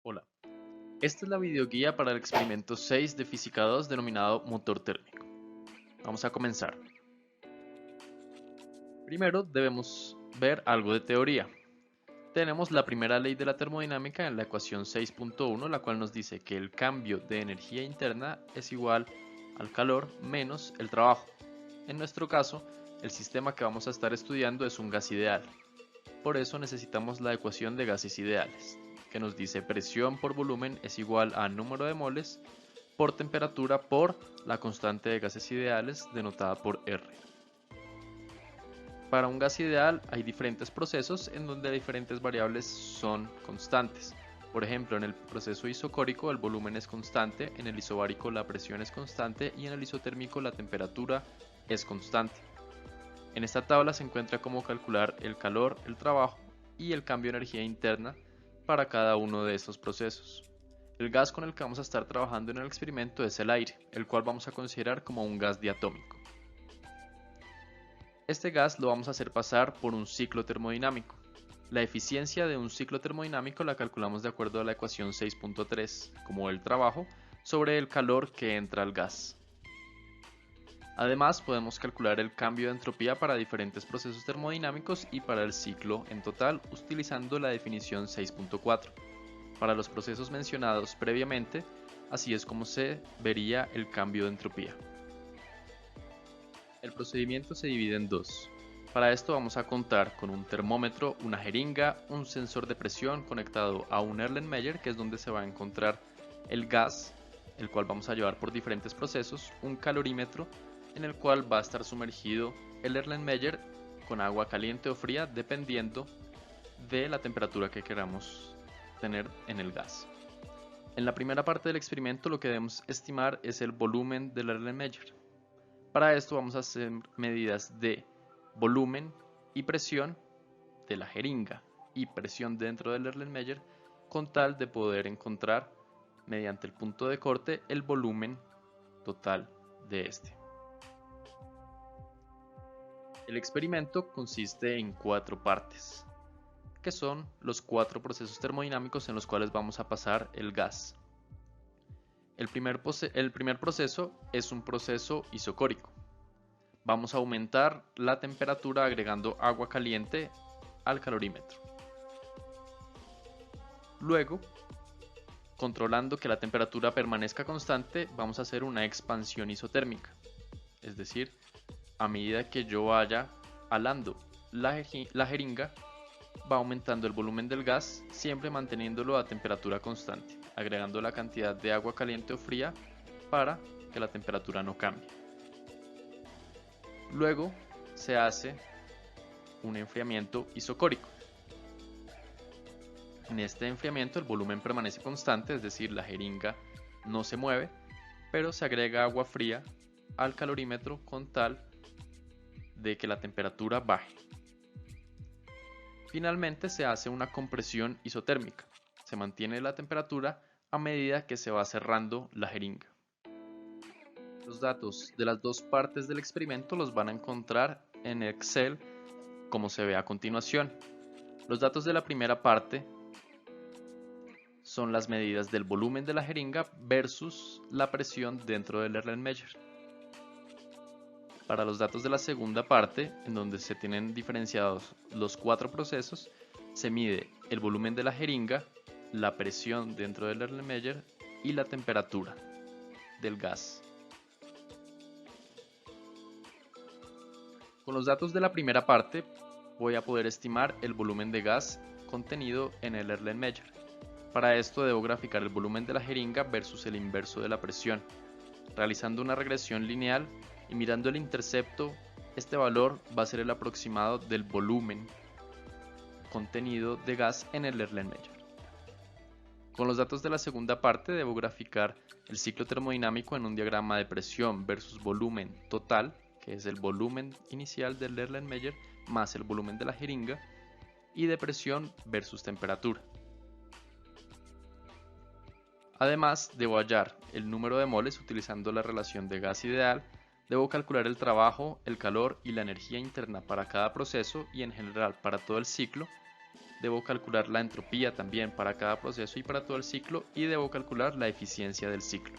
Hola, esta es la videoguía para el experimento 6 de Física 2 denominado motor térmico. Vamos a comenzar. Primero debemos ver algo de teoría. Tenemos la primera ley de la termodinámica en la ecuación 6.1, la cual nos dice que el cambio de energía interna es igual al calor menos el trabajo. En nuestro caso, el sistema que vamos a estar estudiando es un gas ideal. Por eso necesitamos la ecuación de gases ideales, que nos dice presión por volumen es igual a número de moles por temperatura por la constante de gases ideales denotada por R. Para un gas ideal hay diferentes procesos en donde diferentes variables son constantes. Por ejemplo, en el proceso isocórico el volumen es constante, en el isobárico la presión es constante y en el isotérmico la temperatura es constante. En esta tabla se encuentra cómo calcular el calor, el trabajo y el cambio de energía interna para cada uno de estos procesos. El gas con el que vamos a estar trabajando en el experimento es el aire, el cual vamos a considerar como un gas diatómico. Este gas lo vamos a hacer pasar por un ciclo termodinámico. La eficiencia de un ciclo termodinámico la calculamos de acuerdo a la ecuación 6.3, como el trabajo, sobre el calor que entra al gas. Además, podemos calcular el cambio de entropía para diferentes procesos termodinámicos y para el ciclo en total utilizando la definición 6.4. Para los procesos mencionados previamente, así es como se vería el cambio de entropía. El procedimiento se divide en dos. Para esto vamos a contar con un termómetro, una jeringa, un sensor de presión conectado a un Erlenmeyer, que es donde se va a encontrar el gas, el cual vamos a llevar por diferentes procesos, un calorímetro, en el cual va a estar sumergido el Erlenmeyer con agua caliente o fría, dependiendo de la temperatura que queramos tener en el gas. En la primera parte del experimento lo que debemos estimar es el volumen del Erlenmeyer. Para esto vamos a hacer medidas de volumen y presión de la jeringa y presión dentro del Erlenmeyer con tal de poder encontrar mediante el punto de corte el volumen total de este. El experimento consiste en 4 partes, que son los 4 procesos termodinámicos en los cuales vamos a pasar el gas. El primer proceso es un proceso isocórico. Vamos a aumentar la temperatura agregando agua caliente al calorímetro. Luego, controlando que la temperatura permanezca constante, vamos a hacer una expansión isotérmica. Es decir, a medida que yo vaya alando la jeringa, va aumentando el volumen del gas, siempre manteniéndolo a temperatura constante, agregando la cantidad de agua caliente o fría para que la temperatura no cambie. Luego se hace un enfriamiento isocórico. En este enfriamiento el volumen permanece constante, es decir, la jeringa no se mueve, pero se agrega agua fría al calorímetro con tal de que la temperatura baje. Finalmente se hace una compresión isotérmica. Se mantiene la temperatura a medida que se va cerrando la jeringa. Los datos de las dos partes del experimento los van a encontrar en Excel como se ve a continuación. Los datos de la primera parte son las medidas del volumen de la jeringa versus la presión dentro del Erlenmeyer. Para los datos de la segunda parte, en donde se tienen diferenciados los 4 procesos, se mide el volumen de la jeringa, la presión dentro del Erlenmeyer y la temperatura del gas. Con los datos de la primera parte voy a poder estimar el volumen de gas contenido en el Erlenmeyer. Para esto debo graficar el volumen de la jeringa versus el inverso de la presión. Realizando una regresión lineal y mirando el intercepto, este valor va a ser el aproximado del volumen contenido de gas en el Erlenmeyer. Con los datos de la segunda parte debo graficar el ciclo termodinámico en un diagrama de presión versus volumen total, que es el volumen inicial del Erlenmeyer más el volumen de la jeringa, y de presión versus temperatura. Además, debo hallar el número de moles utilizando la relación de gas ideal, debo calcular el trabajo, el calor y la energía interna para cada proceso y en general para todo el ciclo, debo calcular la entropía también para cada proceso y para todo el ciclo, y debo calcular la eficiencia del ciclo.